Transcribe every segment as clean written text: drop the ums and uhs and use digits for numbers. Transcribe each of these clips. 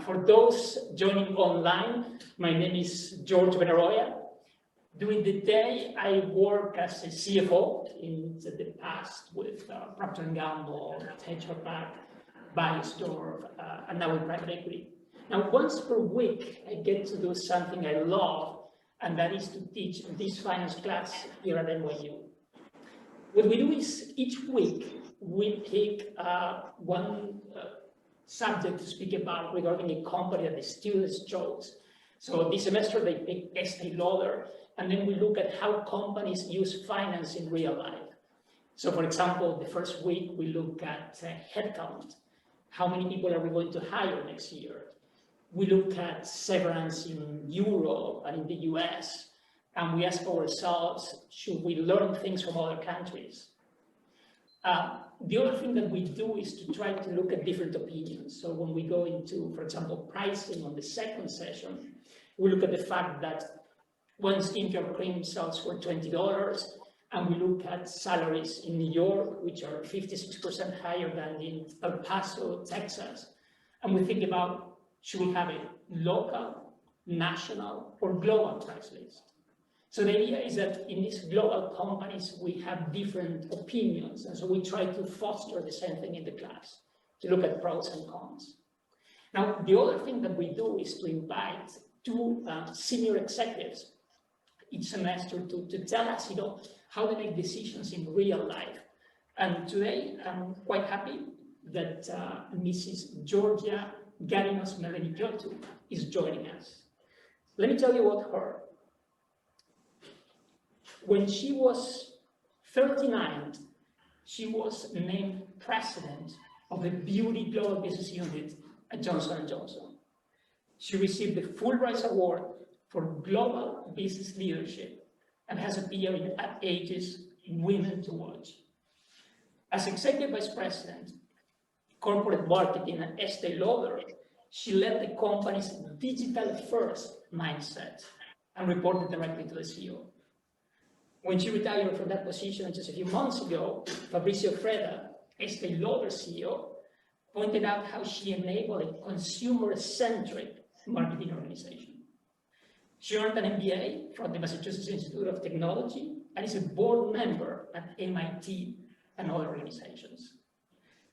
For those joining online, my name is George Benaroya. During the day, I work as a CFO in the past with Procter & Gamble, Tetra Pak, Biostore, and now with private equity. Now, once per week, I get to do something I love, and that is to teach this finance class here at NYU. What we do is each week, we pick one subject to speak about regarding a company that the students chose. So this semester they picked Estée Lauder, and then we look at how companies use finance in real life. So for example, the first week we look at headcount. How many people are we going to hire next year? We look at severance in Europe and in the US, and we ask ourselves, should we learn things from other countries? The other thing that we do is to try to look at different opinions. So when we go into, for example, pricing on the second session, we look at the fact that one skincare cream sells for $20, and we look at salaries in New York, which are 56% higher than in El Paso, Texas. And we think about, should we have a local, national, or global price list? So the idea is that in these global companies, we have different opinions. And so we try to foster the same thing in the class, to look at pros and cons. Now, the other thing that we do is to invite two senior executives each semester to tell us, how they make decisions in real life. And today, I'm quite happy that Mrs. Georgia Garinos Melenikotou is joining us. Let me tell you about her. When she was 39, she was named president of the Beauty Global Business Unit at Johnson & Johnson. She received the Fulbright Award for Global Business Leadership and has appeared at Age's Women to Watch. As Executive Vice President, Corporate Marketing at Estée Lauder, she led the company's digital-first mindset and reported directly to the CEO. When she retired from that position just a few months ago, Fabrizio Freda, Estée Lauder CEO, pointed out how she enabled a consumer-centric marketing organization. She earned an MBA from the Massachusetts Institute of Technology and is a board member at MIT and other organizations.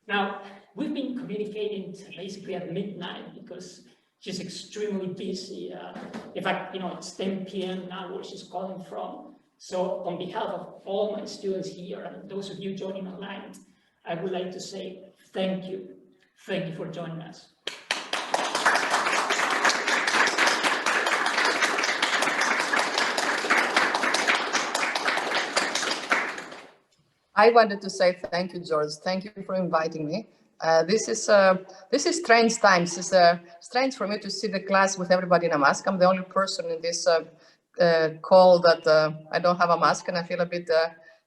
Now, we've been communicating basically at midnight because she's extremely busy. In fact, it's 10 p.m. now where she's calling from. So on behalf of all my students here and those of you joining online, I would like to say thank you. Thank you for joining us. I wanted to say thank you, George. Thank you for inviting me. This is strange times. It's strange for me to see the class with everybody in a mask. I'm the only person in this call that I don't have a mask, and I feel a bit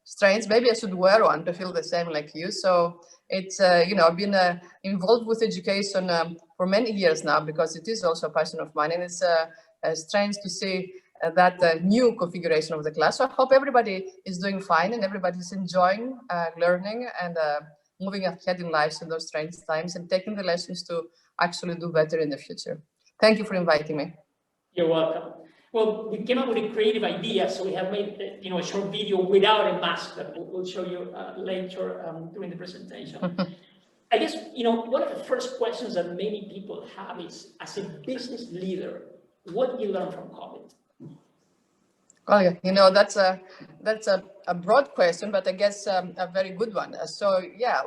strange. Maybe I should wear one to feel the same like you. So it's I've been involved with education for many years now because it is also a passion of mine, and it's strange to see that new configuration of the class. So I hope everybody is doing fine and everybody's enjoying learning and moving ahead in life in those strange times and taking the lessons to actually do better in the future. Thank you for inviting me. You're welcome. Well, we came up with a creative idea, so we have made a short video without a mask that we'll show you later during the presentation. I guess one of the first questions that many people have is, as a business leader, what did you learn from COVID? Well, that's a broad question, but I guess a very good one. So yeah,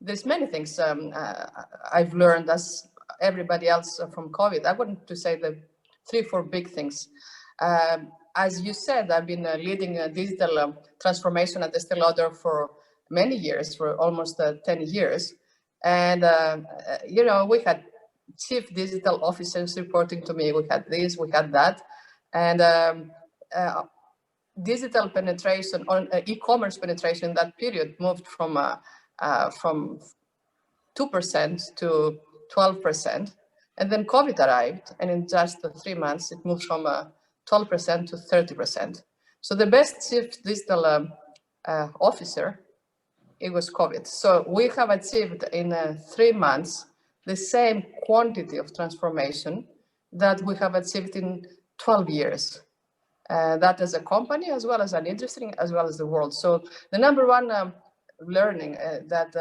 there's many things I've learned as everybody else from COVID. I wanted to say the 3-4 big things. As you said, I've been leading a digital transformation at Estée Lauder for many years, for almost 10 years. And, we had chief digital officers reporting to me. We had this, we had that. And digital penetration on e-commerce penetration in that period moved from 2% to 12%. And then COVID arrived, and in just 3 months, it moved from 12% to 30%. So the best chief digital officer, it was COVID. So we have achieved in 3 months the same quantity of transformation that we have achieved in 12 years. That as a company, as well as an industry, as well as the world. So the number one learning that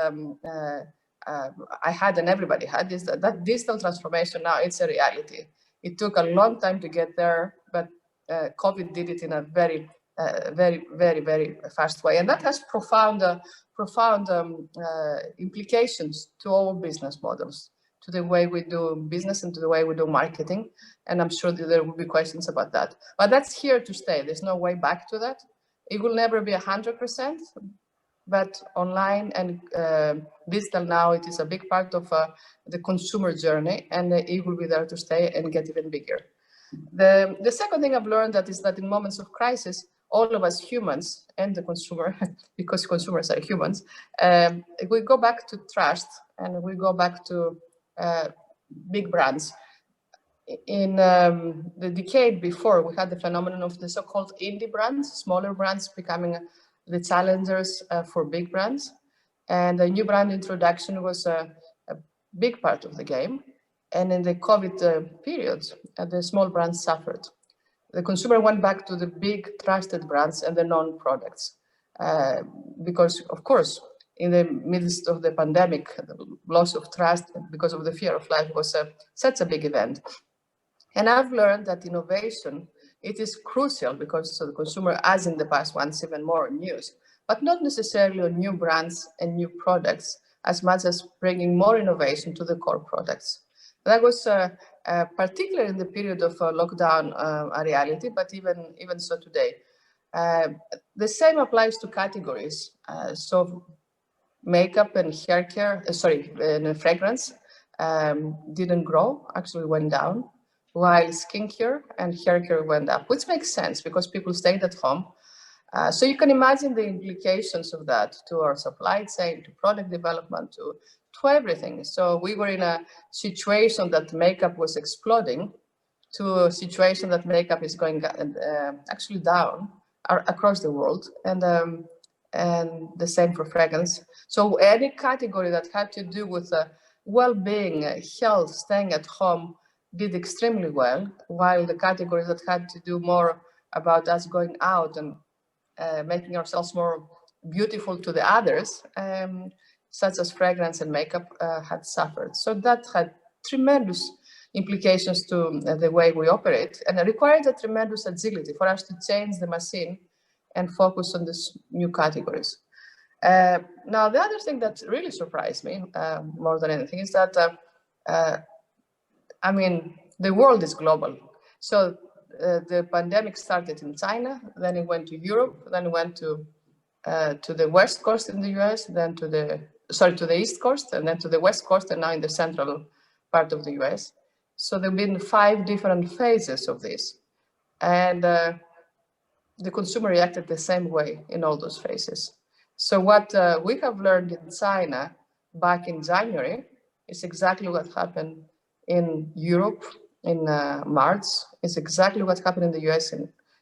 I had and everybody had is that digital transformation now, it's a reality. It took a long time to get there, but COVID did it in a very, very fast way. And that has profound implications to all business models, to the way we do business and to the way we do marketing. And I'm sure that there will be questions about that. But that's here to stay. There's no way back to that. It will never be 100%, but online and digital now, it is a big part of the consumer journey, and it will be there to stay and get even bigger. The second thing I've learned that is that in moments of crisis, all of us humans and the consumer, because consumers are humans, we go back to trust and we go back to big brands. In the decade before, we had the phenomenon of the so-called indie brands, smaller brands becoming the challengers for big brands. And the new brand introduction was a big part of the game. And in the COVID period, the small brands suffered. The consumer went back to the big trusted brands and the known products. Because, of course, in the midst of the pandemic, the loss of trust because of the fear of life was such a big event. And I've learned that innovation, it is crucial because the consumer, as in the past, wants even more news, but not necessarily on new brands and new products, as much as bringing more innovation to the core products. That was particularly in the period of lockdown a reality, but even so today. The same applies to categories. So makeup and hair care, and fragrance didn't grow, actually went down, while skincare and hair care went up, which makes sense because people stayed at home. So you can imagine the implications of that to our supply chain, to product development, to everything. So we were in a situation that makeup was exploding to a situation that makeup is going actually down across the world, and the same for fragrance. So any category that had to do with well-being, health, staying at home did extremely well, while the categories that had to do more about us going out and making ourselves more beautiful to the others, such as fragrance and makeup, had suffered. So that had tremendous implications to the way we operate, and it required a tremendous agility for us to change the machine and focus on these new categories. Now, the other thing that really surprised me more than anything is that, I mean, the world is global. So the pandemic started in China, then it went to Europe, then it went to the West Coast in the US, then to the East Coast, and then to the West Coast, and now in the central part of the US. So there have been 5 different phases of this. And the consumer reacted the same way in all those phases. So what we have learned in China back in January is exactly what happened in Europe in March. It's exactly what happened in the US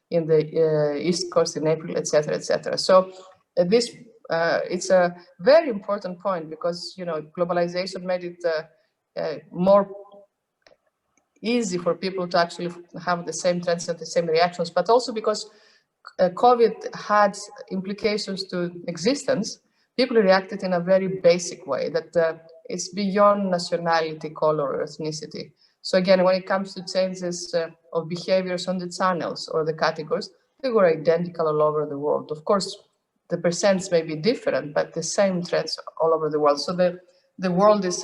in the East Coast in April, etc., etc. So this it's a very important point because, you know, globalization made it more easy for people to actually have the same trends and the same reactions, but also because COVID had implications to existence. People reacted in a very basic way that it's beyond nationality, color, or ethnicity. So again, when it comes to changes of behaviors on the channels or the categories, they were identical all over the world. Of course, the percents may be different, but the same trends all over the world. So the world is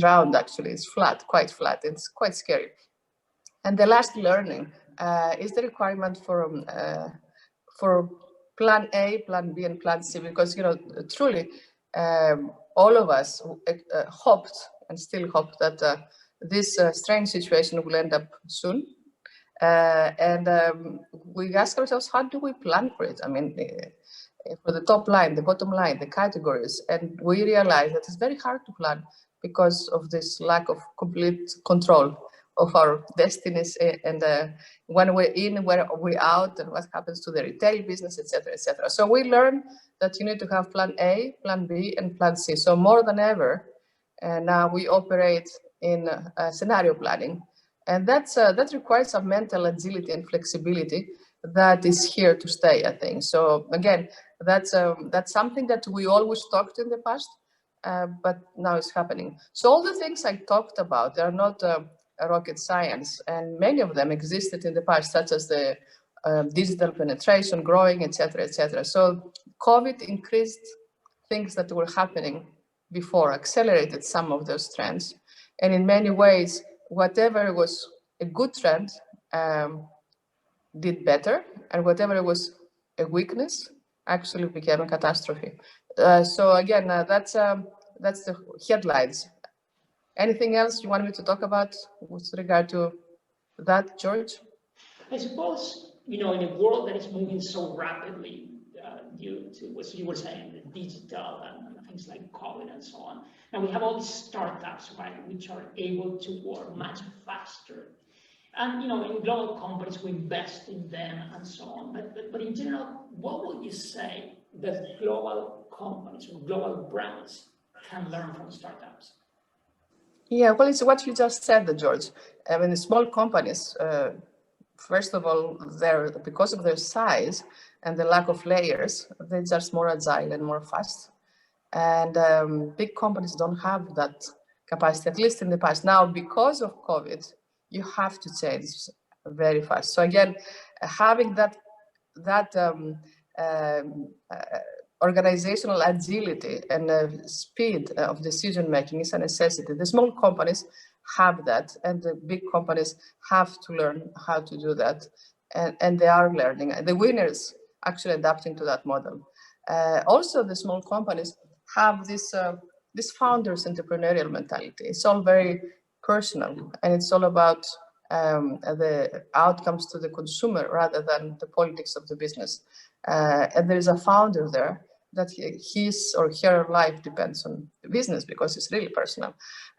round, actually. It's flat, quite flat. It's quite scary. And the last learning is the requirement for plan A, plan B, and plan C, because, you know, truly all of us hoped and still hope that this strange situation will end up soon. And we ask ourselves, how do we plan for it? I mean, for the top line, the bottom line, the categories, and we realize that it's very hard to plan because of this lack of complete control of our destinies, and when we're in, where we're out, and what happens to the retail business, etc., etc. So we learn that you need to have plan A, plan B, and plan C. So more than ever, and now we operate in scenario planning. And that requires some mental agility and flexibility that is here to stay, I think. So again, that's something that we always talked in the past, but now it's happening. So all the things I talked about, they are not rocket science, and many of them existed in the past, such as the digital penetration growing, etc., etc. So COVID increased things that were happening before, accelerated some of those trends, and in many ways, whatever was a good trend did better, and whatever was a weakness actually became a catastrophe. So again, that's the headlines. Anything else you want me to talk about with regard to that, George? I suppose, in a world that is moving so rapidly due to what you were saying, the digital and things like COVID and so on. Now we have all these startups, right, which are able to work much faster. And, in global companies, we invest in them and so on. But in general, what would you say that global companies or global brands can learn from startups? Yeah, well, it's what you just said, George. I mean, the small companies, first of all, because of their size and the lack of layers, they're just more agile and more fast. And big companies don't have that capacity, at least in the past. Now, because of COVID, you have to change very fast. So again, having that organizational agility and speed of decision making is a necessity. The small companies have that, and the big companies have to learn how to do that, and they are learning. The winners actually adapting to that model. Also, the small companies have this founders entrepreneurial mentality. It's all very personal, and it's all about the outcomes to the consumer rather than the politics of the business. And there's a founder there that his or her life depends on the business because it's really personal.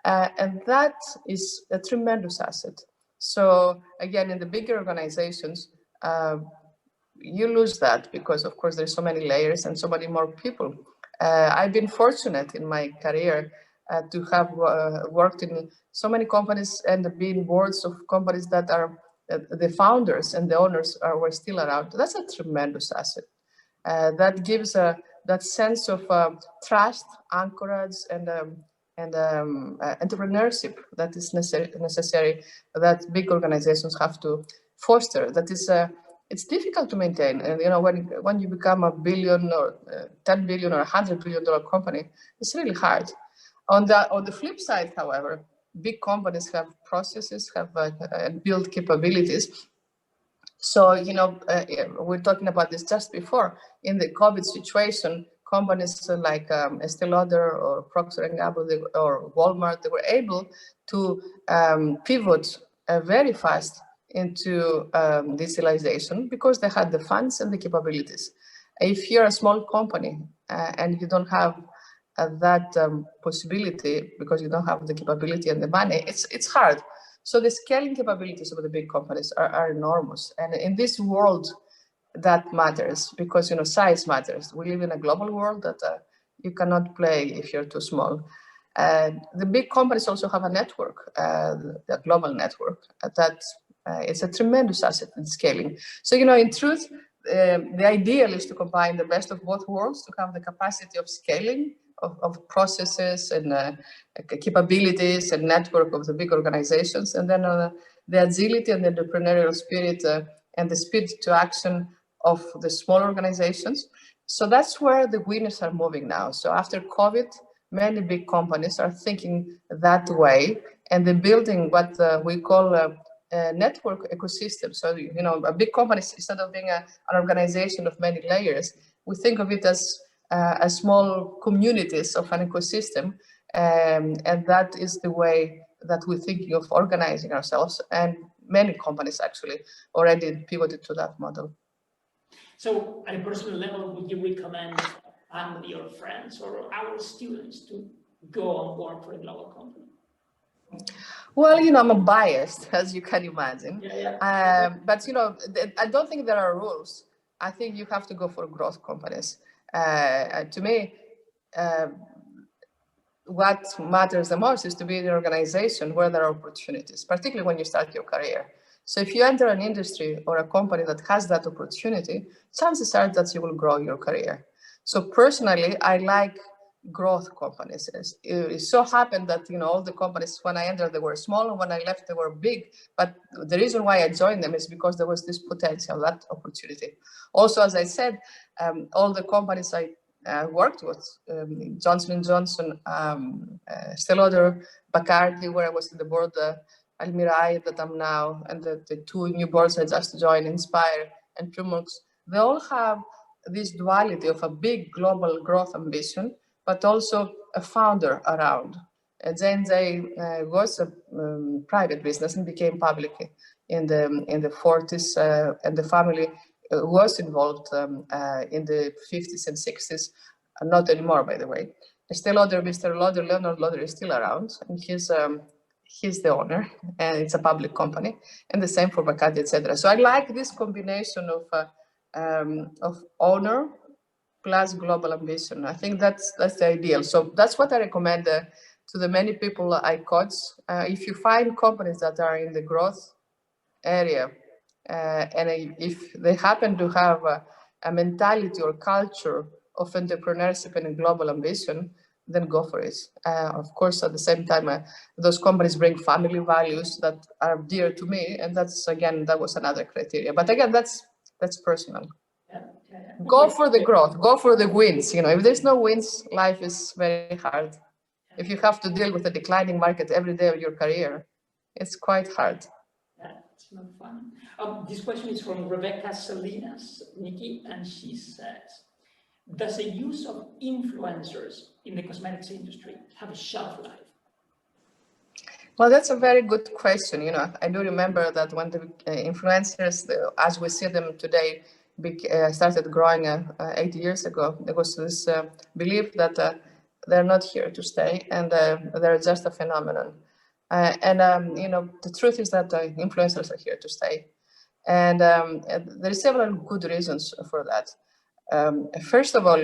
And that is a tremendous asset. So again, in the bigger organizations, you lose that because, of course, there's so many layers and so many more people. I've been fortunate in my career to have worked in so many companies and been boards of companies that are the founders and the owners were still around. That's a tremendous asset. That gives that sense of trust, anchorage, and entrepreneurship that is necessary that big organizations have to foster. That is, it's difficult to maintain. And when you become a billion or 10 billion or $100 billion company, it's really hard. On the flip side, however, big companies have processes, have built capabilities. So, we're talking about this just before. In the COVID situation, companies like Estée Lauder or Procter & Gamble or Walmart, they were able to pivot very fast into digitalization because they had the funds and the capabilities. If you're a small company and you don't have that possibility because you don't have the capability and the money, it's hard. So the scaling capabilities of the big companies are enormous. And in this world, that matters because, size matters. We live in a global world that you cannot play if you're too small. The big companies also have a network, the global network, that it's a tremendous asset in scaling. So, in truth, the ideal is to combine the best of both worlds, to have the capacity of scaling, of processes and capabilities and network of the big organizations, and then the agility and the entrepreneurial spirit and the speed to action of the small organizations. So that's where the winners are moving now. So after COVID, many big companies are thinking that way, and they're building what we call a network ecosystem. So, a big company, instead of being an organization of many layers, we think of it as small communities of an ecosystem, and that is the way that we're thinking of organizing ourselves, and many companies actually already pivoted to that model. So at a personal level, would you recommend family or friends or our students to go and work for a global company? Well, I'm biased, as you can imagine. Yeah. But, I don't think there are rules. I think you have to go for growth companies. To me, what matters the most is to be in an organization where there are opportunities, particularly when you start your career. So if you enter an industry or a company that has that opportunity, chances are that you will grow your career. So personally, I like growth companies. It so happened that, all the companies, when I entered, they were small, and when I left, they were big. But the reason why I joined them is because there was this potential, that opportunity. Also, as I said, all the companies I worked with, Johnson & Johnson, Estée Lauder, Bacardi, where I was in the board, Almirai that I'm now, and the two new boards I just joined, Inspire and Primox, they all have this duality of a big global growth ambition, but also a founder around. J&J was a private business and became public in the 40s, and the family was involved in the 50s and 60s, not anymore, by the way. Estée Lauder, Mr. Lauder, Leonard Lauder is still around, and he's the owner, and it's a public company, and the same for Bacardi, etc. So I like this combination of owner plus global ambition. I think that's the ideal. So that's what I recommend to the many people I coach. If you find companies that are in the growth area, and if they happen to have a mentality or culture of entrepreneurship and global ambition, then go for it. Of course, at the same time, those companies bring family values that are dear to me, and that was another criteria. But again, that's personal. Go for the growth, go for the wins. If there's no wins, life is very hard. If you have to deal with a declining market every day of your career, it's quite hard. It's not fun. This question is from Rebecca Salinas, Nikki, and she says, does the use of influencers in the cosmetics industry have a shelf life? Well, that's a very good question. I do remember that when the influencers, as we see them today, started growing 8 years ago, there was this belief that they're not here to stay, and they're just a phenomenon. The truth is that influencers are here to stay. And there are several good reasons for that. First of all,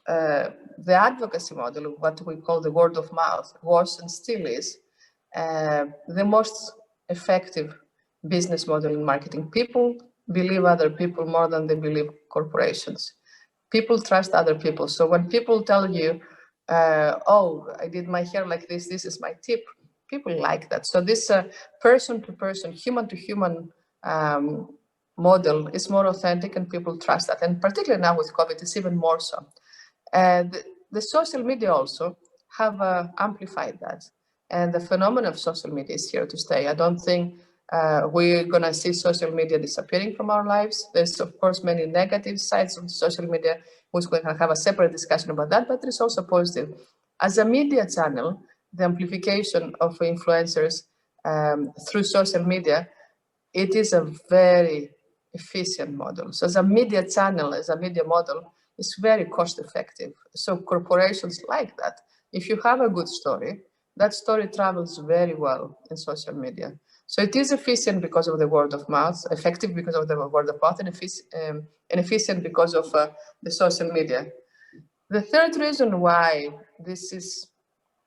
the advocacy model, what we call the word of mouth, was and still is the most effective business model in marketing. People believe other people more than they believe corporations. People trust other people. So when people tell you, oh, I did my hair like this is my tip, people like that. So this person-to-person, human-to-human model is more authentic, and people trust that. And particularly now with COVID, it's even more so. The social media also have amplified that. And the phenomenon of social media is here to stay. I don't think we're going to see social media disappearing from our lives. There's, of course, many negative sides of social media. We're going to have a separate discussion about that, but there's also positive. As a media channel, the amplification of influencers through social media, it is a very efficient model. So as a media channel, as a media model, it's very cost effective. So corporations like that. If you have a good story, that story travels very well in social media. So it is efficient because of the word of mouth, effective because of the word of mouth, and efficient because of the social media. The third reason why this is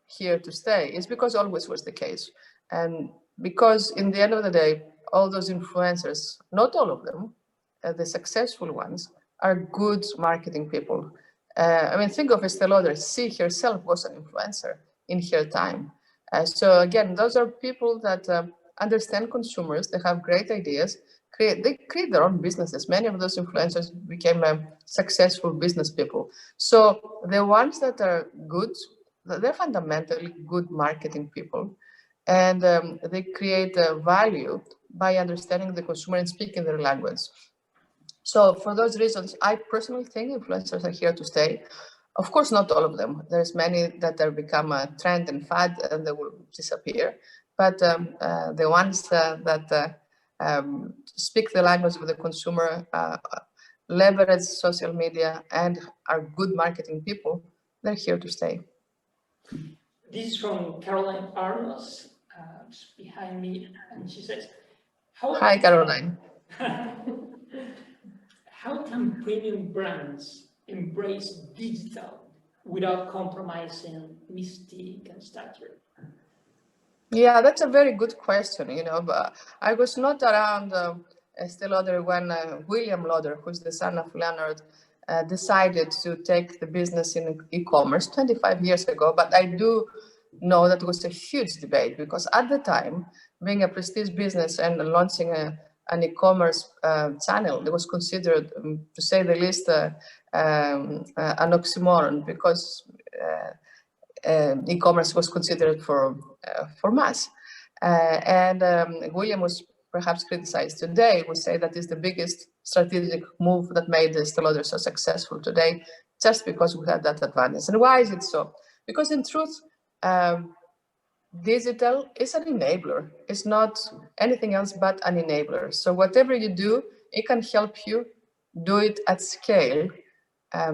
here to stay is because always was the case. And because in the end of the day, all those influencers, not all of them, the successful ones, are good marketing people. Think of Estée Lauder. She herself was an influencer in her time. So again, those are people that understand consumers. They have great ideas. They create their own businesses. Many of those influencers became successful business people. So the ones that are good, they're fundamentally good marketing people, and they create value by understanding the consumer and speaking their language. So for those reasons, I personally think influencers are here to stay. Of course, not all of them. There's many that have become a trend and fad, and they will disappear. But the ones that speak the language of the consumer, leverage social media, and are good marketing people, they're here to stay. This is from Caroline Arnos, behind me, and she says, Hi, Caroline. How can premium brands embrace digital without compromising mystique and stature? Yeah, that's a very good question, but I was not around Estée Lauder when William Lauder, who's the son of Leonard, decided to take the business in e-commerce 25 years ago. But I do know that it was a huge debate because at the time, being a prestige business and launching an e-commerce channel, it was considered, to say the least, an oxymoron because e-commerce was considered for mass. William was perhaps criticized today. We say that is the biggest strategic move that made Estée Lauder so successful today, just because we had that advantage. And why is it so? Because in truth, digital is an enabler. It's not anything else but an enabler. So whatever you do, it can help you do it at scale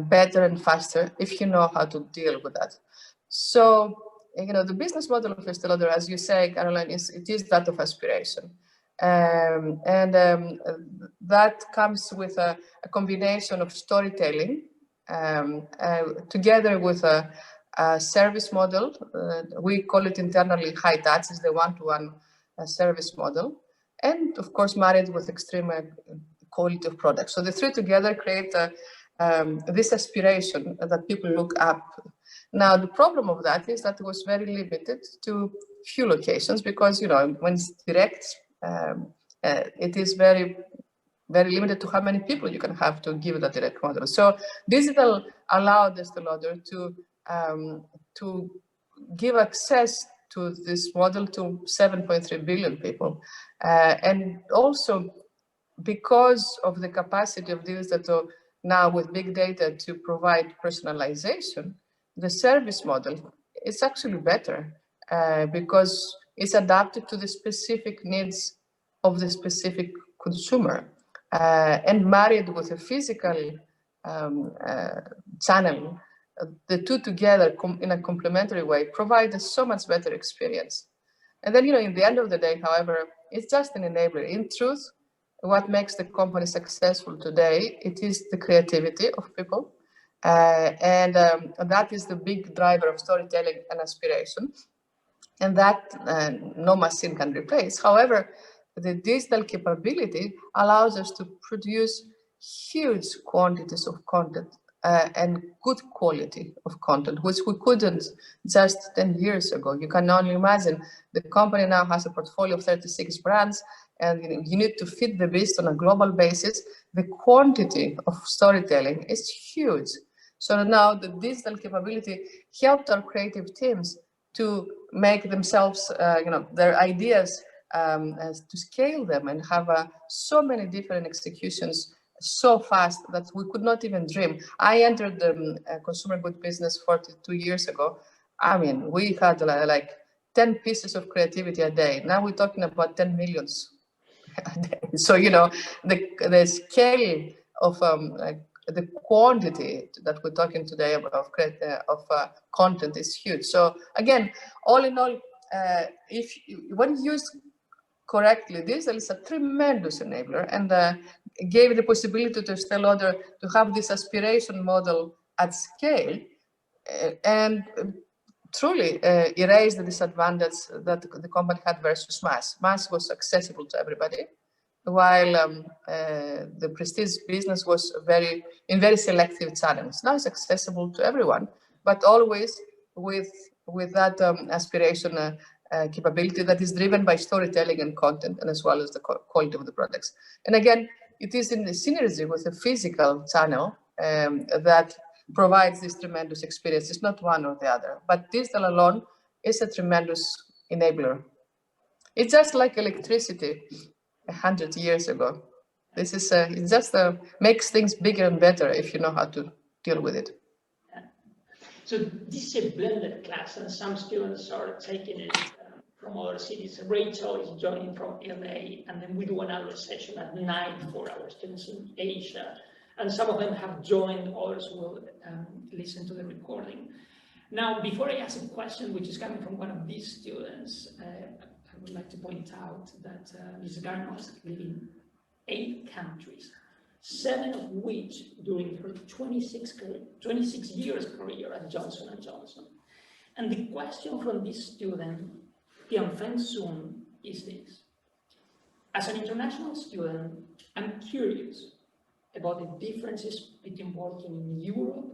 better and faster if you know how to deal with that. So, the business model of Estée Lauder, as you say, Caroline, is that of aspiration. That comes with a combination of storytelling together with a service model. We call it internally high touch, is the one-to-one service model. And of course, married with extreme quality of products. So the three together create this aspiration that people look up. Now, the problem of that is that it was very limited to few locations because, when it's direct, it is very, very limited to how many people you can have to give that direct model. So digital allowed Estée Lauder to give access to this model to 7.3 billion people. And also because of the capacity of digital now with big data to provide personalization, the service model is actually better because it's adapted to the specific needs of the specific consumer and married with a physical channel. The two together in a complementary way provide a so much better experience. And then, in the end of the day, however, it's just an enabler. In truth, what makes the company successful today, it is the creativity of people. And that is the big driver of storytelling and aspiration. And that no machine can replace. However, the digital capability allows us to produce huge quantities of content and good quality of content, which we couldn't just 10 years ago. You can only imagine the company now has a portfolio of 36 brands, and you need to feed the beast on a global basis. The quantity of storytelling is huge. So now the digital capability helped our creative teams to make themselves, their ideas, to scale them and have so many different executions so fast that we could not even dream. I entered the consumer good business 42 years ago. I mean, we had like 10 pieces of creativity a day. Now we're talking about 10 millions a day. So, the scale of the quantity that we're talking today about of content is huge. So again, all in all, when used correctly, digital is a tremendous enabler and gave the possibility to Estée Lauder to have this aspiration model at scale and truly erase the disadvantage that the company had versus mass. Mass was accessible to everybody, while the prestige business was in very selective channels. Now it's accessible to everyone, but always with that aspiration capability that is driven by storytelling and content, and as well as the quality of the products. And again, it is in the synergy with the physical channel that provides this tremendous experience. It's not one or the other, but digital alone is a tremendous enabler. It's just like electricity 100 years ago. This is it just makes things bigger and better if you know how to deal with it. So this is a blended class, and some students are taking it from other cities. Rachel is joining from LA, and then we do another session at night for our students in Asia. And some of them have joined, others will listen to the recording. Now, before I ask a question, which is coming from one of these students, I would like to point out that Ms. Garnos lives in 8 countries. 7 of which during her 26 years career at Johnson & Johnson. And the question from this student, Tianfeng Sun, is this. As an international student, I'm curious about the differences between working in Europe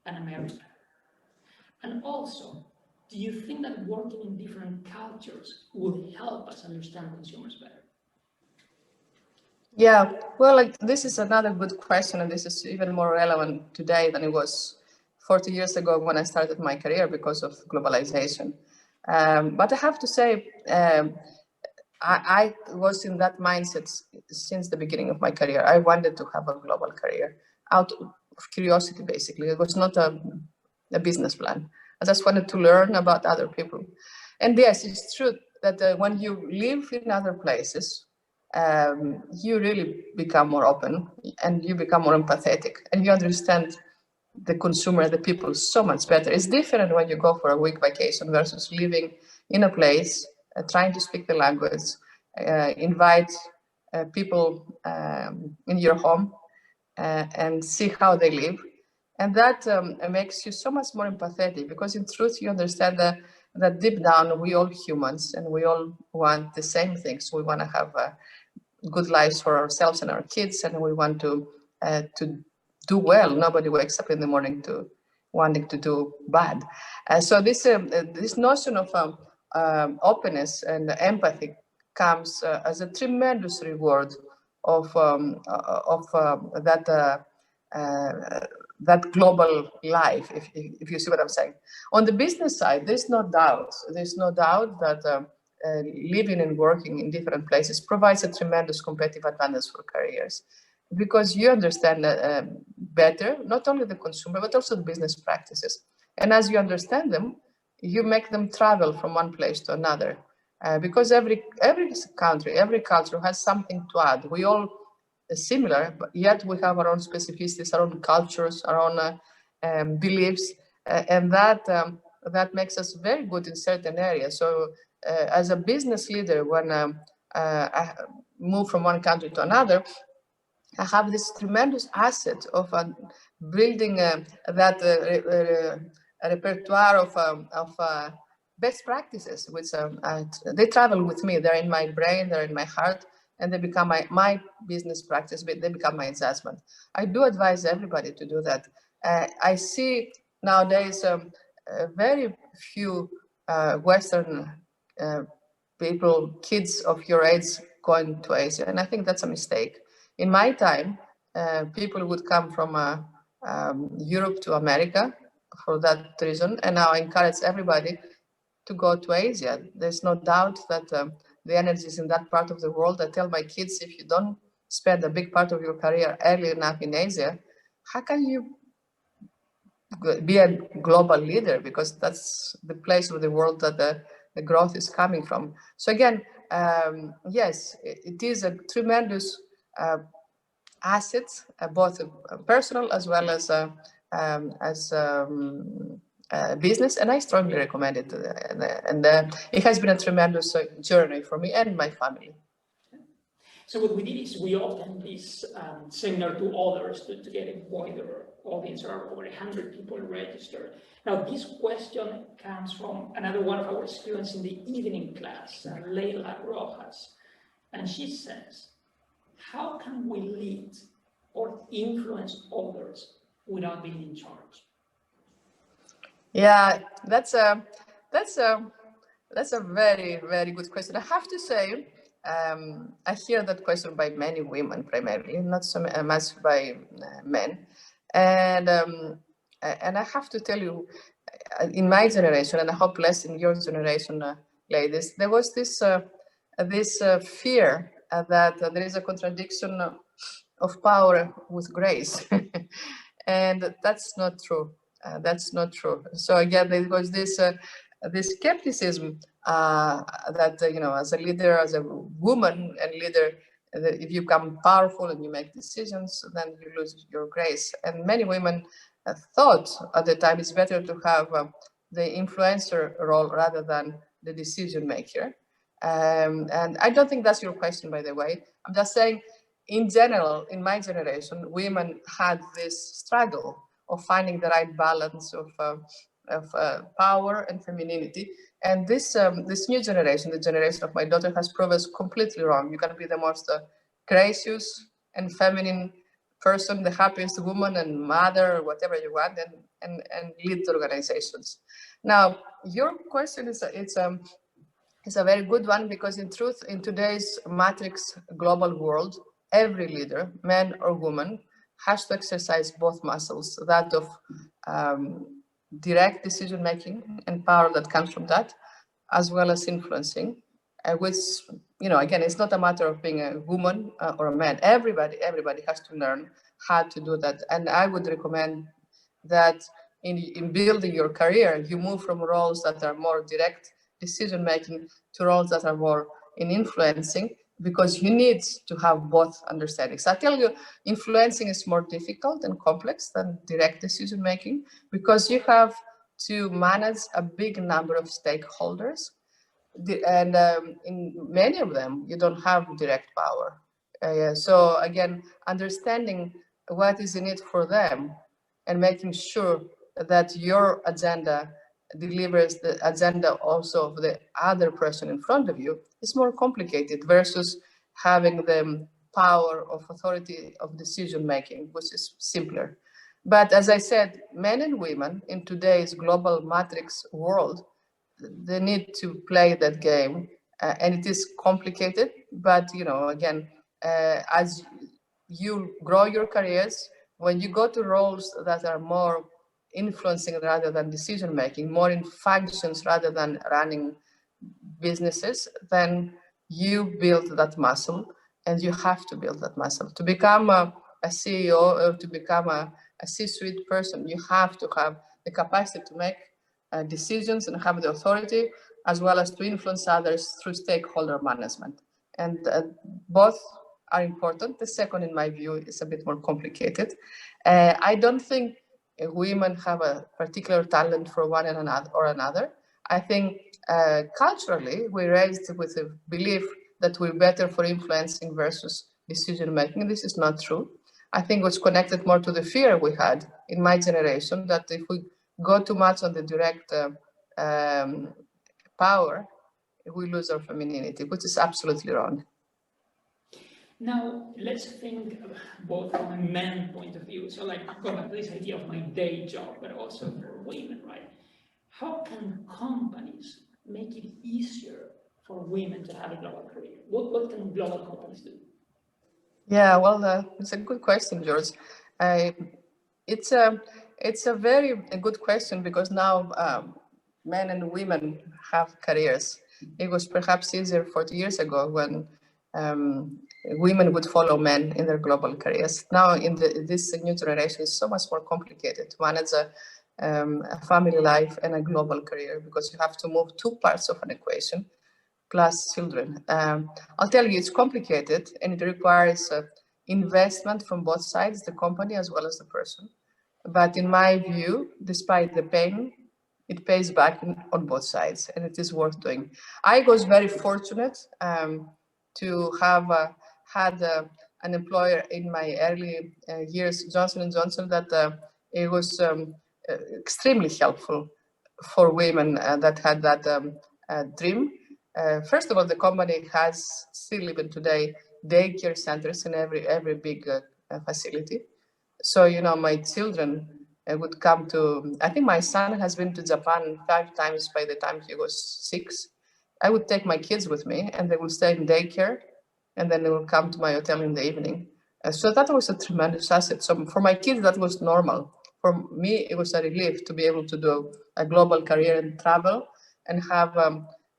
and America. And also, do you think that working in different cultures would help us understand consumers better? Yeah, well, this is another good question, and this is even more relevant today than it was 40 years ago when I started my career because of globalization. But I have to say, I was in that mindset since the beginning of my career. I wanted to have a global career out of curiosity, basically. It was not a business plan. I just wanted to learn about other people. And yes, it's true that when you live in other places, you really become more open and you become more empathetic and you understand the consumer, the people so much better. It's different when you go for a week vacation versus living in a place, trying to speak the language, invite people in your home and see how they live. And that makes you so much more empathetic because in truth, you understand that deep down, we all humans and we all want the same things. We want to have good lives for ourselves and our kids, and we want to do well. Nobody wakes up in the morning to wanting to do bad. So this notion of openness and empathy comes as a tremendous reward of that global life, if you see what I'm saying. On the business side, there's no doubt that living and working in different places provides a tremendous competitive advantage for careers because you understand better, not only the consumer, but also the business practices. And as you understand them, you make them travel from one place to another because every country, every culture has something to add. We all are similar, but yet we have our own specificities, our own cultures, our own beliefs, and that makes us very good in certain areas. So as a business leader, when I move from one country to another, I have this tremendous asset of building that repertoire of best practices, which they travel with me. They're in my brain, they're in my heart, and they become my business practice, but they become my judgment. I do advise everybody to do that. I see nowadays very few Western people, kids of your age, going to Asia, and I think that's a mistake. In my time, people would come from Europe to America for that reason, and now I encourage everybody to go to Asia. There's no doubt that the energy is in that part of the world. I tell my kids, if you don't spend a big part of your career early enough in Asia, how can you be a global leader? Because that's the place of the world that the growth is coming from. So again, yes, it is a tremendous asset, both personal as well as business, and I strongly recommend it. And it has been a tremendous journey for me and my family. So what we did is we opened this seminar to others to get a wider audience. There are over 100 people registered. Now this question comes from another one of our students in the evening class, Leila Rojas, and she says, how can we lead or influence others without being in charge? Yeah, that's a very, very good question. I have to say, I hear that question by many women primarily, not so much by men. And I have to tell you, in my generation, and I hope less in your generation, ladies, there was this fear that there is a contradiction of power with grace, and that's not true. That's not true. So again, there was this skepticism that as a leader, as a woman and leader, if you become powerful and you make decisions, then you lose your grace. And many women thought at the time it's better to have the influencer role rather than the decision maker. And I don't think that's your question, by the way. I'm just saying in general, in my generation, women had this struggle of finding the right balance of power and femininity. And this new generation, the generation of my daughter, has proved us completely wrong. You can be the most gracious and feminine person, the happiest woman and mother, or whatever you want, and lead the organizations. Now, your question is it's a very good one, because in truth, in today's matrix global world, every leader, man or woman, has to exercise both muscles, that of direct decision making and power that comes from that, as well as influencing, which, you know, again, it's not a matter of being a woman or a man. Everybody has to learn how to do that. And I would recommend that in building your career, you move from roles that are more direct decision making to roles that are more in influencing, because you need to have both understandings. I tell you, influencing is more difficult and complex than direct decision making, because you have to manage a big number of stakeholders, and in many of them you don't have direct power. So again, understanding what is in it for them and making sure that your agenda delivers the agenda also of the other person in front of you is more complicated versus having the power of authority of decision making, which is simpler. But as I said, men and women in today's global matrix world, they need to play that game, and it is complicated. But you know, again, as you grow your careers, when you go to roles that are more influencing rather than decision making, more in functions rather than running businesses, then you build that muscle, and you have to build that muscle to become a CEO or to become a C-suite person. You have to have the capacity to make decisions and have the authority, as well as to influence others through stakeholder management. And both are important. The second, in my view, is a bit more complicated. I don't think women have a particular talent for one and another. I think culturally, we're raised with a belief that we're better for influencing versus decision making. This is not true. I think what's connected more to the fear we had in my generation, that if we go too much on the direct power, we lose our femininity, which is absolutely wrong. Now, let's think both from a man point of view. So like, go back to this idea of my day job, but also for women, right? How can companies make it easier for women to have a global career? What can global companies do? Yeah, well, it's a good question, George. It's a very good question, because now men and women have careers. It was perhaps easier 40 years ago when women would follow men in their global careers. Now, in this new generation, it's so much more complicated to manage a family life and a global career, because you have to move two parts of an equation plus children. I'll tell you, it's complicated, and it requires investment from both sides, the company as well as the person. But in my view, despite the pain, it pays back on both sides, and it is worth doing. I was very fortunate to have had an employer in my early years, Johnson & Johnson, that it was extremely helpful for women that had that dream. First of all, the company has still even today daycare centers in every big facility. So, you know, my children would come to, I think my son has been to Japan 5 times by the time he was 6. I would take my kids with me, and they will stay in daycare, and then they will come to my hotel in the evening. So that was a tremendous asset. So for my kids, that was normal. For me, it was a relief to be able to do a global career and travel and have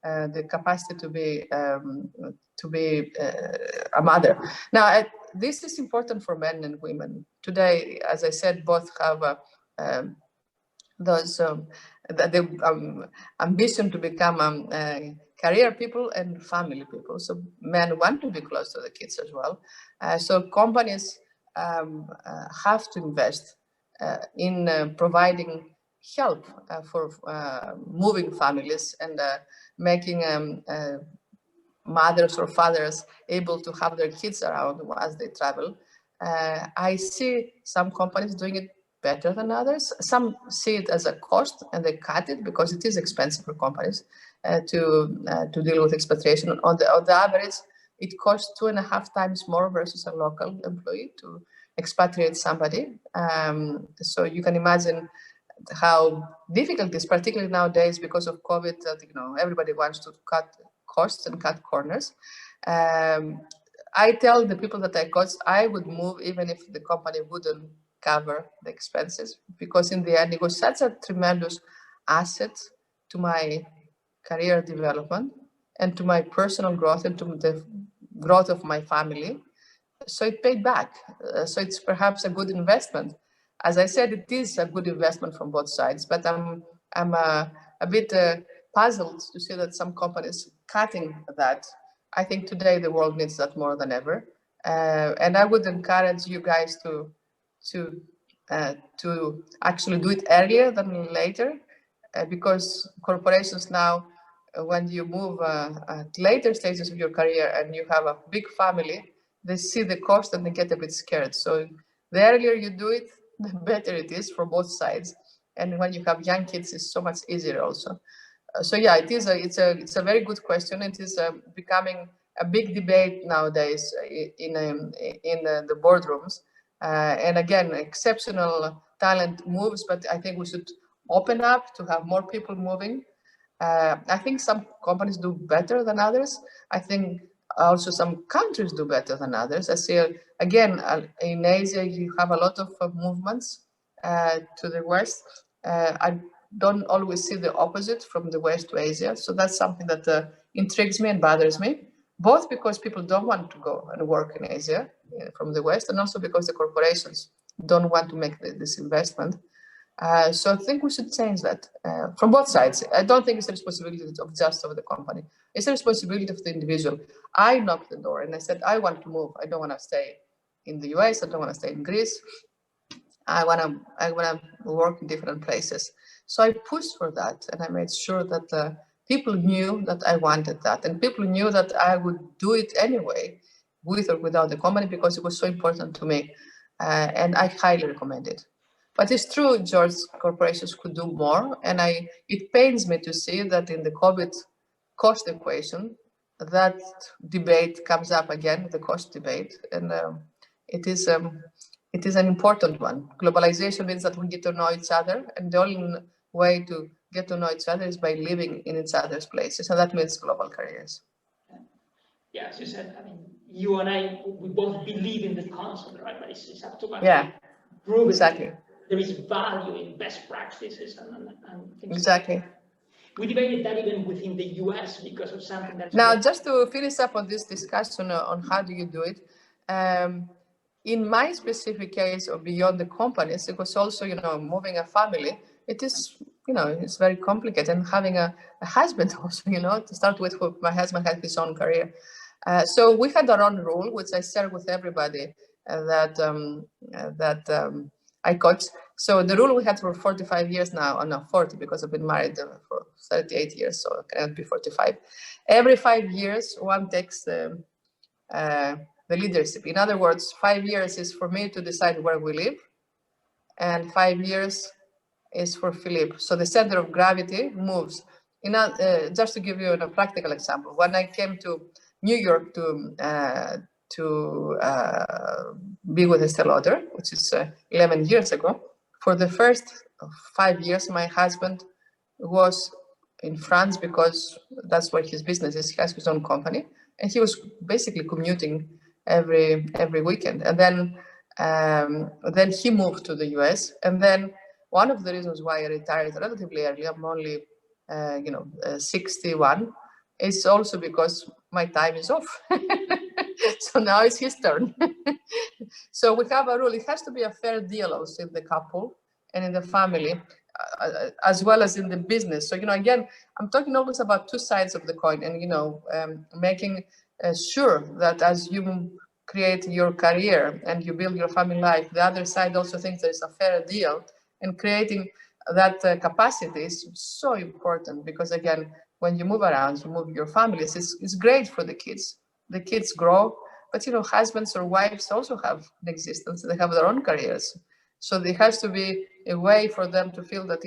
the capacity to be a mother. Now, this is important for men and women. Today, as I said, both have the ambition to become career people and family people. So men want to be close to the kids as well. So companies have to invest in providing help for moving families and making mothers or fathers able to have their kids around as they travel. I see some companies doing it better than others. Some see it as a cost and they cut it because it is expensive for companies to deal with expatriation. On the average, it costs 2.5 times more versus a local employee to expatriate somebody. So you can imagine how difficult it is, particularly nowadays because of COVID, that everybody wants to cut costs and cut corners. I tell the people that I coach, I would move even if the company wouldn't cover the expenses, because in the end, it was such a tremendous asset to my career development and to my personal growth and to the growth of my family. So it paid back. So it's perhaps a good investment. As I said, it is a good investment from both sides, but I'm a bit puzzled to see that some companies cutting that. I think today the world needs that more than ever, and I would encourage you guys to actually do it earlier than later, because corporations now, when you move at later stages of your career and you have a big family, they see the cost and they get a bit scared. So the earlier you do it, the better it is for both sides. And when you have young kids, it's so much easier also. So yeah, it's a very good question. It is becoming a big debate nowadays in the boardrooms. And again, exceptional talent moves, but I think we should open up to have more people moving. I think some companies do better than others. I think also some countries do better than others. I see, again, in Asia, you have a lot of movements to the West. I don't always see the opposite from the West to Asia. So that's something that intrigues me and bothers me, both because people don't want to go and work in Asia from the West, and also because the corporations don't want to make this investment. So I think we should change that from both sides. I don't think it's a responsibility of just of the company. It's a responsibility of the individual. I knocked the door and I said, I want to move. I don't want to stay in the US. I don't want to stay in Greece. I want to work in different places. So I pushed for that, and I made sure that people knew that I wanted that, and people knew that I would do it anyway, with or without the company, because it was so important to me, and I highly recommend it. But it's true, George, corporations could do more, and it pains me to see that in the COVID cost equation, that debate comes up again, the cost debate, and it is an important one. Globalization means that we get to know each other, and the only way to get to know each other is by living in each other's places, and that means global careers. Yeah, as you said, I mean, you and I, we both believe in the concept, right? But it's up to prove exactly. There is value in best practices and things exactly. Like that. We debated that even within the US because of something that's... Now, just to finish up on this discussion on how do you do it, in my specific case, or beyond the companies, it was also, moving a family. It is, it's very complicated. And having a husband also, to start with, my husband had his own career. So we had our own rule, which I share with everybody that I coach. So the rule we had for 45 years now, no, 40, because I've been married for 38 years, so I cannot be 45. Every 5 years, one takes the leadership. In other words, 5 years is for me to decide where we live, and 5 years is for Philippe. So the center of gravity moves. Just to give you a practical example, when I came to New York to be with Estée Lauder, which is 11 years ago, for the first 5 years, my husband was in France because that's where his business is. He has his own company, and he was basically commuting every weekend. And then he moved to the US. And then one of the reasons why I retired relatively early, I'm only 61, is also because my time is off. So now it's his turn. So we have a rule. It has to be a fair deal also in the couple and in the family, as well as in the business. So, again, I'm talking always about two sides of the coin, and, making sure that as you create your career and you build your family life, the other side also thinks there's a fair deal, and creating that capacity is so important, because again, when you move around, you move your families, it's great for the kids. The kids grow, but husbands or wives also have an existence. They have their own careers. So there has to be a way for them to feel that,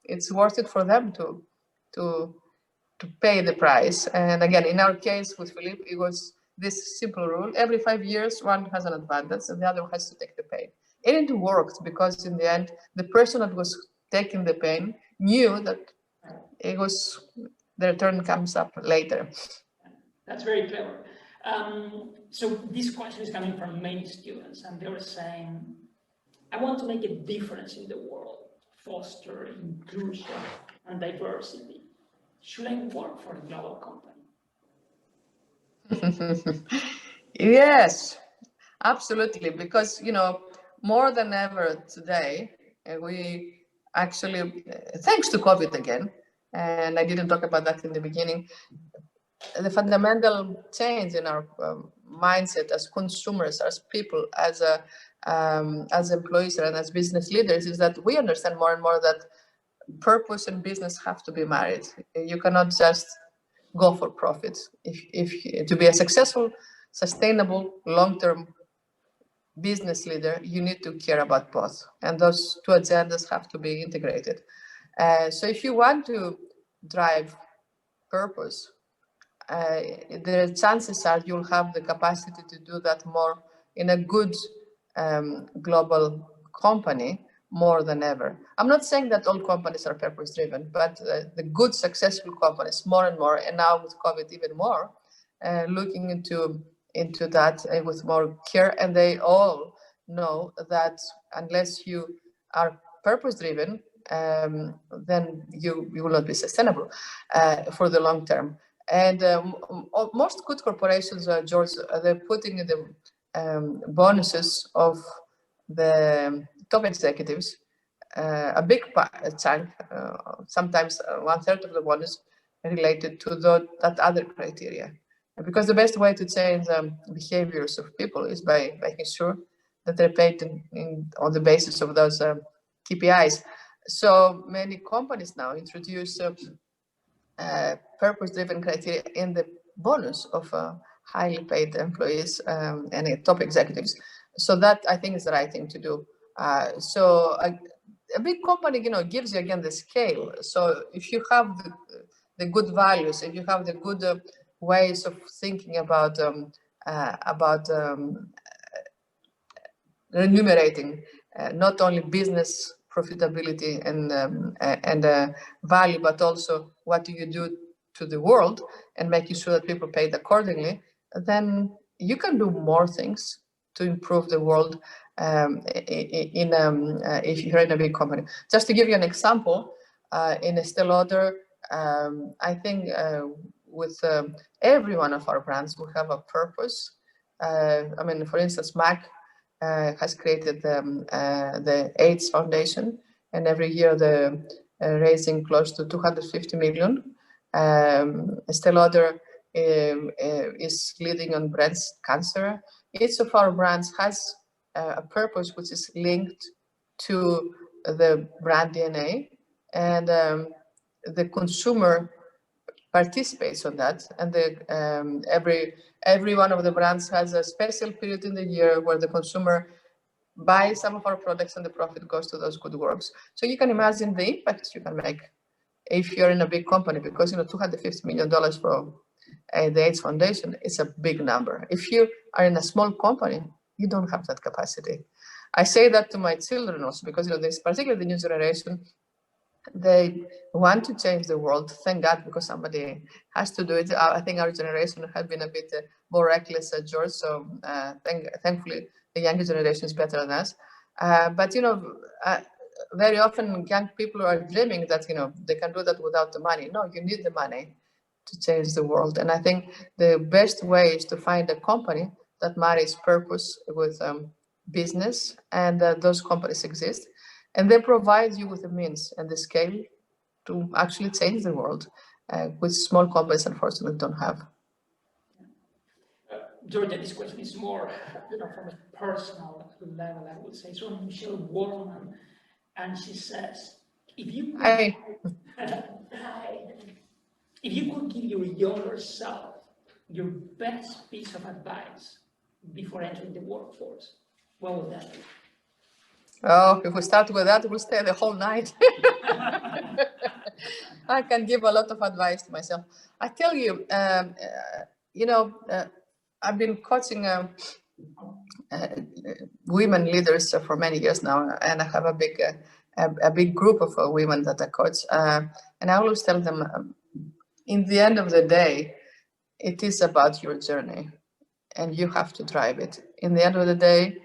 it's worth it for them to to pay the price. And again, in our case with Philippe, it was this simple rule. Every 5 years, one has an advantage and the other has to take the pain. And it worked because in the end, the person that was taking the pain knew that it was, the return comes up later. That's very clever. So this question is coming from many students, and they were saying, I want to make a difference in the world, foster inclusion and diversity. Should I work for a global company? Yes, absolutely. Because, more than ever today, we actually, thanks to COVID again, and I didn't talk about that in the beginning, the fundamental change in our mindset as consumers, as people, as employees and as business leaders is that we understand more and more that purpose and business have to be married. You cannot just go for profit. If to be a successful, sustainable, long-term business leader, you need to care about both, and those two agendas have to be integrated. So if you want to drive purpose, the chances are you'll have the capacity to do that more in a good global company more than ever. I'm not saying that all companies are purpose driven, but the good successful companies more and more, and now with COVID even more, looking into that with more care, and they all know that unless you are purpose driven, then you will not be sustainable for the long term. And most good corporations, George, they're putting in the bonuses of the top executives, a big chunk, sometimes 1/3 of the bonus related to that other criteria. Because the best way to change behaviors of people is by making sure that they're paid on the basis of those KPIs. So many companies now introduce purpose-driven criteria in the bonus of highly paid employees and top executives. So that I think is the right thing to do. So a big company, gives you again the scale. So if you have the good values, if you have the good ways of thinking about remunerating not only business profitability and value, but also what do you do to the world and making sure that people paid accordingly, then you can do more things to improve the world if you're in a big company. Just to give you an example, in Estée Lauder, I think with every one of our brands, we have a purpose. For instance, MAC has created the AIDS Foundation, and every year they're raising close to 250 million. Estée Lauder is leading on breast cancer. Each of our brands has a purpose which is linked to the brand DNA, and the consumer participates on that, and every one of the brands has a special period in the year where the consumer buys some of our products and the profit goes to those good works. So you can imagine the impact you can make if you're in a big company, because $250 million for the AIDS Foundation is a big number. If you are in a small company, you don't have that capacity. I say that to my children also because this, particularly the new generation, they want to change the world. Thank God, because somebody has to do it. I think our generation has been a bit more reckless, George. So thankfully, the younger generation is better than us. But very often young people are dreaming that they can do that without the money. No, you need the money to change the world. And I think the best way is to find a company that marries purpose with business, and those companies exist. And they provide you with the means and the scale to actually change the world, which small companies unfortunately don't have. Georgia, this question is more, from a personal level, I would say. So Michelle Warman, and she says, if you could... Hi. Hi. if you could give your younger self your best piece of advice before entering the workforce, what would that be? Oh, if we start with that, we'll stay the whole night. I can give a lot of advice to myself. I tell you, I've been coaching women leaders for many years now, and I have a big group of women that I coach. And I always tell them, in the end of the day, it is about your journey, and you have to drive it. In the end of the day,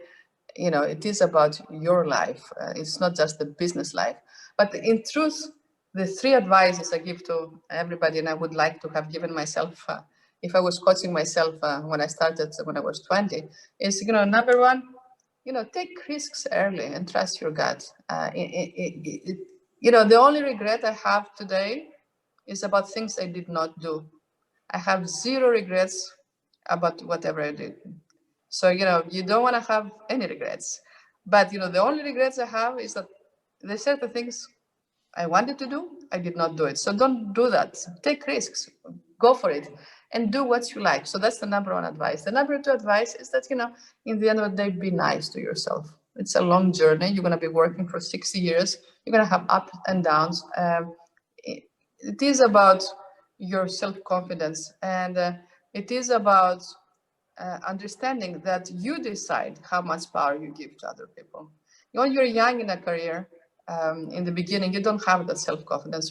it is about your life. It's not just the business life. But in truth, the three advices I give to everybody, and I would like to have given myself, if I was coaching myself when I started, when I was 20, is, number one, take risks early and trust your gut. The only regret I have today is about things I did not do. I have zero regrets about whatever I did. So, you don't want to have any regrets. But, the only regrets I have is that there's certain things I wanted to do, I did not do it. So don't do that. Take risks, go for it, and do what you like. So that's the number one advice. The number two advice is that, in the end of the day, be nice to yourself. It's a long journey. You're going to be working for 60 years. You're going to have ups and downs. It is about your self-confidence, and it is about understanding that you decide how much power you give to other people. When you're young in a career, in the beginning, you don't have that self-confidence.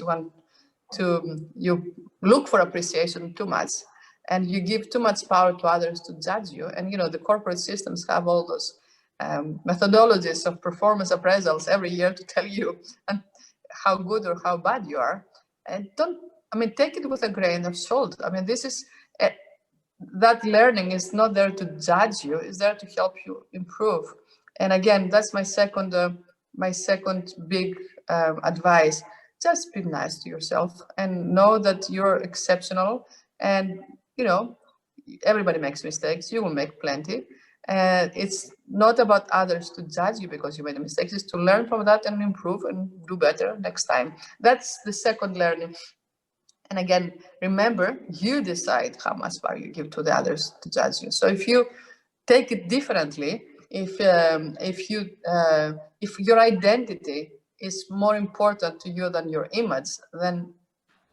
You look for appreciation too much, and you give too much power to others to judge you. And the corporate systems have all those methodologies of performance appraisals every year to tell you how good or how bad you are. And take it with a grain of salt. this is that learning is not there to judge you, it's there to help you improve. And again, that's my second big advice. Just be nice to yourself and know that you're exceptional. And everybody makes mistakes. You will make plenty. And it's not about others to judge you because you made a mistake. It's to learn from that and improve and do better next time. That's the second learning. And again, remember, you decide how much power you give to the others to judge you. So if you take it differently, if your identity is more important to you than your image, then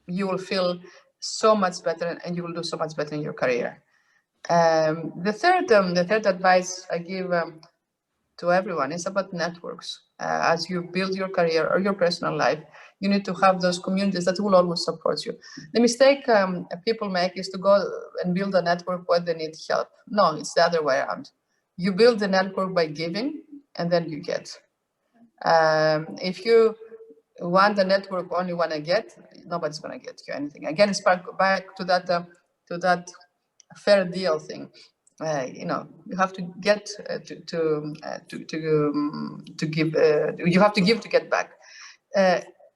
you will feel so much better and you will do so much better in your career. The third advice I give to everyone is about networks. As you build your career or your personal life, you need to have those communities that will always support you. The mistake people make is to go and build a network where they need help. No, it's the other way around. You build the network by giving, and then you get. If you want the network only want to get, nobody's going to get you anything. Again, it's back to that fair deal thing. You have to get to give. You have to give to get back.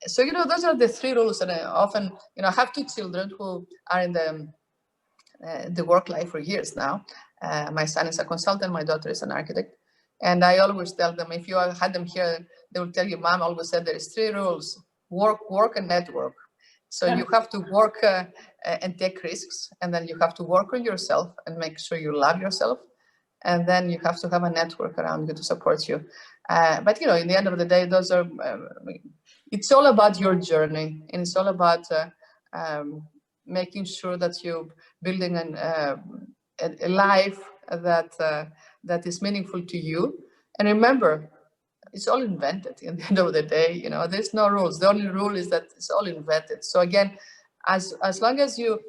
So those are the three rules. And I often, I have two children who are in the work life for years now. My son is a consultant. My daughter is an architect. And I always tell them, if you had them here, they will tell you, Mom always said there is three rules: work, and network. So you have to work and take risks, and then you have to work on yourself and make sure you love yourself. And then you have to have a network around you to support you. But in the end of the day, those are, it's all about your journey, and it's all about making sure that you're building a life that is meaningful to you. And remember, it's all invented in the end of the day. There's no rules. The only rule is that it's all invented. So again, as long as you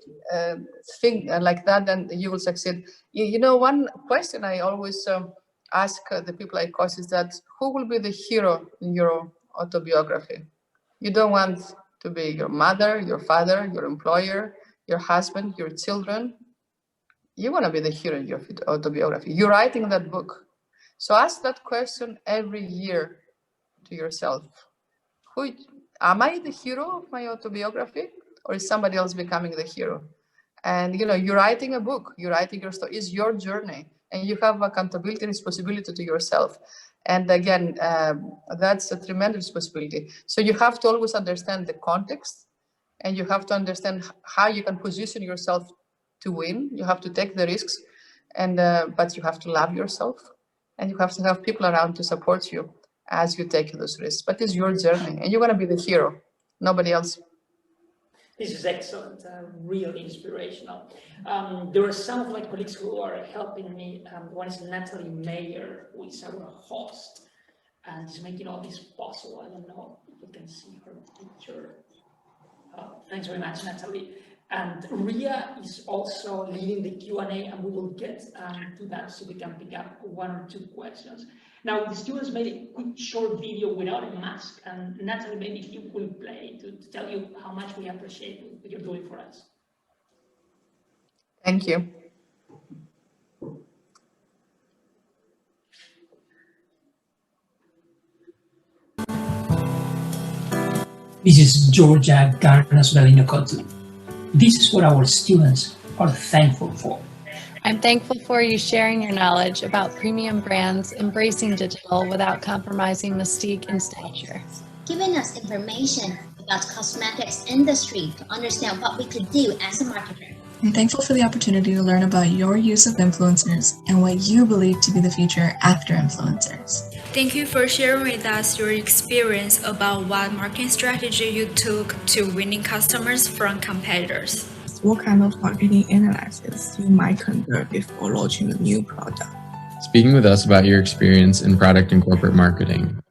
think like that, then you will succeed. One question I always ask the people I coach is that, who will be the hero in your autobiography? You don't want to be your mother, your father, your employer, your husband, your children. You want to be the hero in your autobiography. You're writing that book. So ask that question every year to yourself. Am I the hero of my autobiography, or is somebody else becoming the hero? And you're writing a book, you're writing your story, it's your journey, and you have accountability and responsibility to yourself. And again, that's a tremendous responsibility. So you have to always understand the context and you have to understand how you can position yourself to win. You have to take the risks, and but you have to love yourself, and you have to have people around to support you as you take those risks. But it's your journey, and you're gonna be the hero, nobody else. This is excellent, really inspirational. There are some of my colleagues who are helping me. One is Natalie Mayer, who is our host, and is making all this possible. I don't know if you can see her picture. Thanks very much, Natalie. And Ria is also leading the Q&A, and we will get to that so we can pick up one or two questions. Now, the students made a quick short video without a mask, and Natalie, maybe if you could play to tell you how much we appreciate what you're doing for us. Thank you. This is Georgia Garnas-Galinokotou. This is what our students are thankful for. I'm thankful for you sharing your knowledge about premium brands, embracing digital without compromising mystique and stature. Giving us information about cosmetics industry to understand what we could do as a marketer. I'm thankful for the opportunity to learn about your use of influencers and what you believe to be the future after influencers. Thank you for sharing with us your experience about what marketing strategy you took to winning customers from competitors. What kind of marketing analysis you might conduct before launching a new product. Speaking with us about your experience in product and corporate marketing.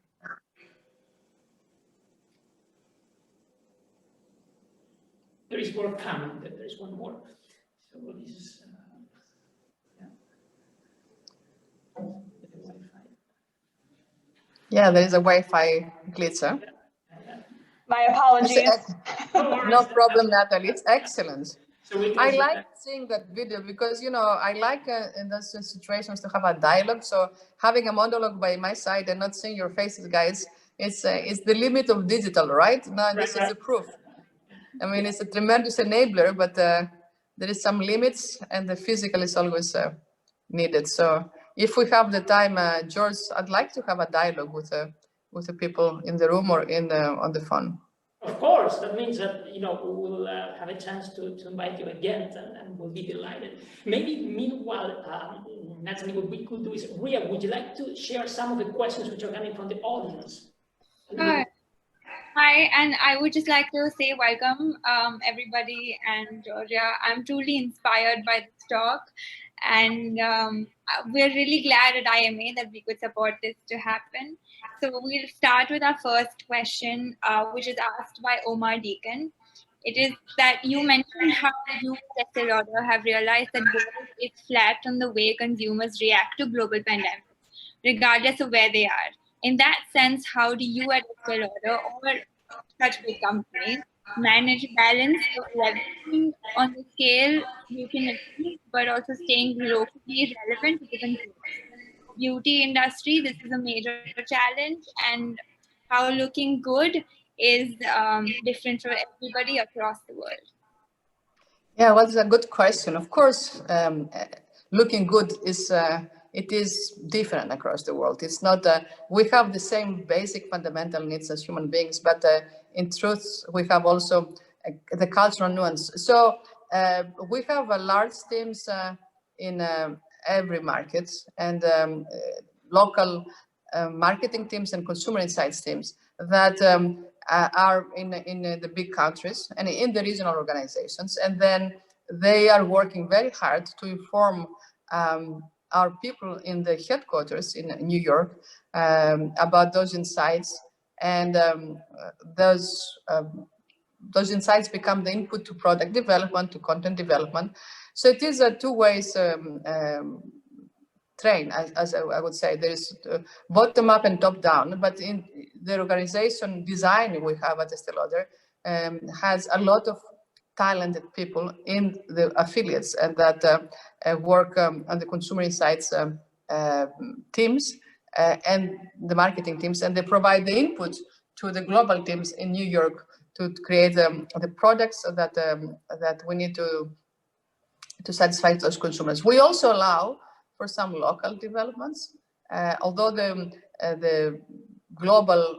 There is more coming, there is one more. So this is, Yeah, there is a Wi-Fi glitch. Huh? My apologies. No problem, Natalie. It's excellent. so we can I see like that. seeing that video because, you know, I like in those situations to have a dialogue. So having a monologue by my side and not seeing your faces, guys, it's the limit of digital, right? No, this is the proof. I mean, it's a tremendous enabler, but there is some limits, and the physical is always needed. So if we have the time, George, I'd like to have a dialogue with the people in the room or on the phone. Of course, that means that, you know, we will have a chance to invite you again, and we'll be delighted. Maybe meanwhile, Natalie, what we could do is, Ria, would you like to share some of the questions which are coming from the audience? Hi, and I would just like to say welcome, everybody, and Georgia. I'm truly inspired by this talk, and we're really glad at IMA that we could support this to happen. So we'll start with our first question, which is asked by Omar Deacon. It is that you mentioned how you at Estée Lauder have realized that growth is flat on the way consumers react to global pandemics, regardless of where they are. In that sense, how do you at Estée Lauder or such big companies manage balance of leveraging on the scale you can achieve, but also staying locally relevant to the consumers? Beauty industry, this is a major challenge, and how looking good is different for everybody across the world. Yeah, well, it's a good question. Of course, looking good is it is different across the world. It's not we have the same basic fundamental needs as human beings, but in truth, we have also the cultural nuance. So we have large teams in every market, and local marketing teams and consumer insights teams that are in the big countries and in the regional organizations, and then they are working very hard to inform our people in the headquarters in New York about those insights, and those insights become the input to product development, to content development. So it is a two-way train, as I would say. There is bottom up and top down, but in the organization design we have at Estée Lauder has a lot of talented people in the affiliates, and that work on the consumer insights teams and the marketing teams, and they provide the input to the global teams in New York to create the products that we need to satisfy those consumers. We also allow for some local developments, although the global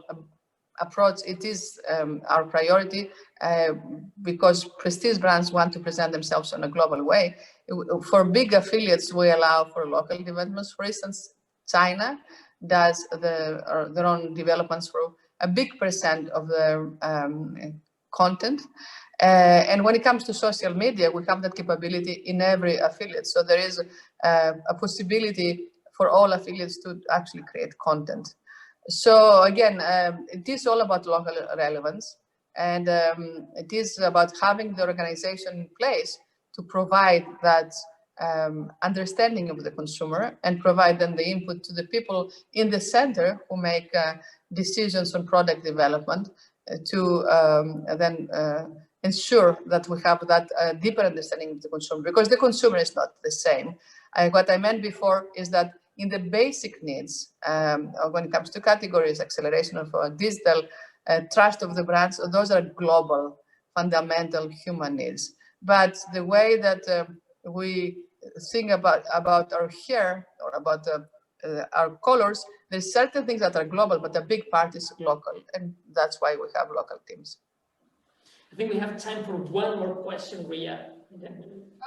approach, it is our priority because prestige brands want to present themselves in a global way. For big affiliates, we allow for local developments. For instance, China does their own developments for a big percent of their content. And when it comes to social media, we have that capability in every affiliate. So there is a possibility for all affiliates to actually create content. So again, it is all about local relevance, and it is about having the organization in place to provide that understanding of the consumer and provide them the input to the people in the center who make decisions on product development to then ensure that we have that deeper understanding of the consumer, because the consumer is not the same. What I meant before is that in the basic needs, when it comes to categories, acceleration of digital, trust of the brands, those are global, fundamental human needs. But the way that we think about our hair or about our colors, there's certain things that are global, but a big part is local, and that's why we have local teams. I think we have time for one more question, Ria.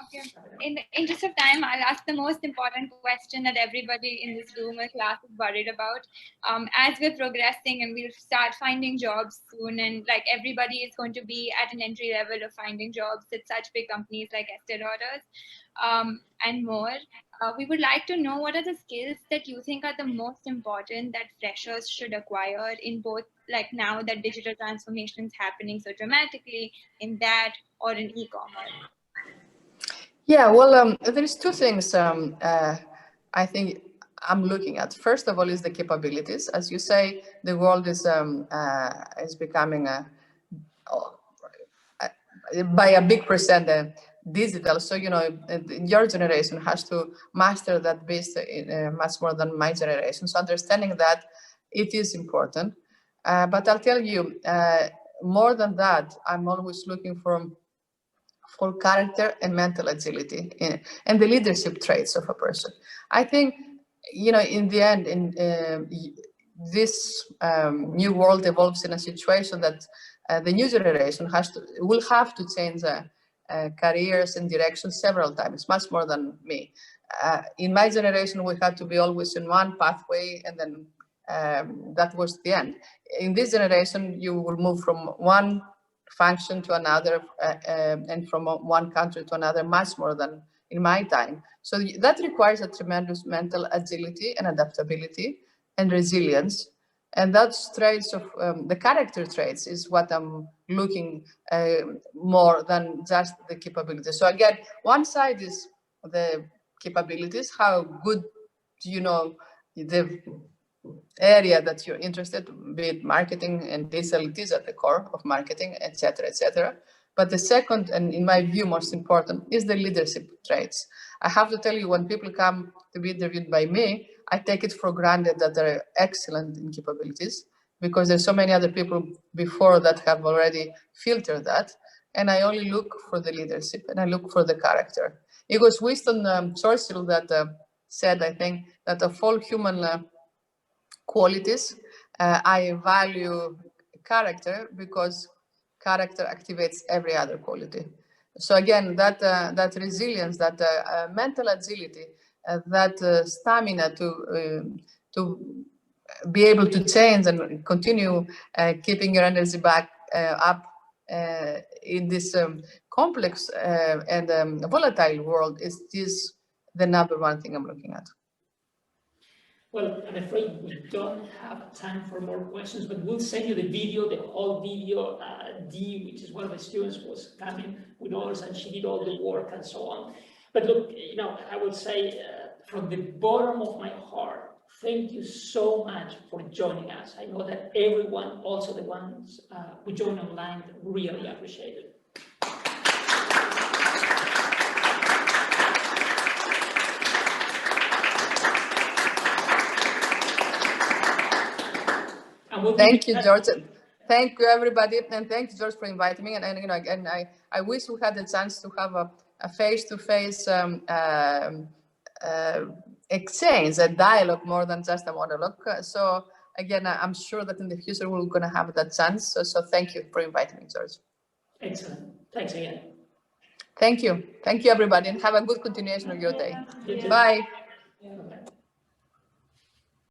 Okay. In the interest of time, I'll ask the most important question that everybody in this room or class is worried about. As we're progressing and we'll start finding jobs soon, and like everybody is going to be at an entry level of finding jobs at such big companies like Estée Lauder's and more. We would like to know what are the skills that you think are the most important that freshers should acquire in both, like now that digital transformation is happening so dramatically, in that or in e-commerce? Yeah, well, there's two things I think I'm looking at. First of all is the capabilities. As you say, the world is becoming by a big percent digital. So, you know, your generation has to master that beast much more than my generation. So understanding that it is important. But I'll tell you, more than that, I'm always looking for character and mental agility and the leadership traits of a person. I think, you know, in the end, this new world evolves in a situation that the new generation will have to change careers and directions several times, much more than me. In my generation, we had to be always in one pathway, and then that was the end. In this generation, you will move from one function to another and from one country to another much more than in my time. So that requires a tremendous mental agility and adaptability and resilience. And those traits of the character traits is what I'm looking more than just the capabilities. So again, one side is the capabilities, how good do you know the area that you're interested, be it marketing and digital, it is at the core of marketing, etc., etc. But the second, and in my view, most important, is the leadership traits. I have to tell you, when people come to be interviewed by me, I take it for granted that they're excellent in capabilities, because there's so many other people before that have already filtered that. And I only look for the leadership and I look for the character. It was Winston Churchill that said, I think, that of all human qualities, I value character because character activates every other quality. So again, that resilience, that mental agility, that stamina to be able to change and continue keeping your energy back up in this complex and volatile world is the number one thing I'm looking at. Well, I'm afraid we don't have time for more questions, but we'll send you the video, the whole video. Dee, which is one of the students, was coming with others, and she did all the work and so on. But look, you know, I would say from the bottom of my heart, thank you so much for joining us. I know that everyone, also the ones who joined online, really appreciate it. Thank you, George. Thank you, everybody, and thank you, George, for inviting me. And you know, again, I wish we had the chance to have a face-to-face exchange, a dialogue more than just a monologue. So again, I'm sure that in the future we're going to have that chance. So thank you for inviting me, George. Excellent. Thanks again. Thank you. Thank you, everybody, and have a good continuation of your day. You too. Bye.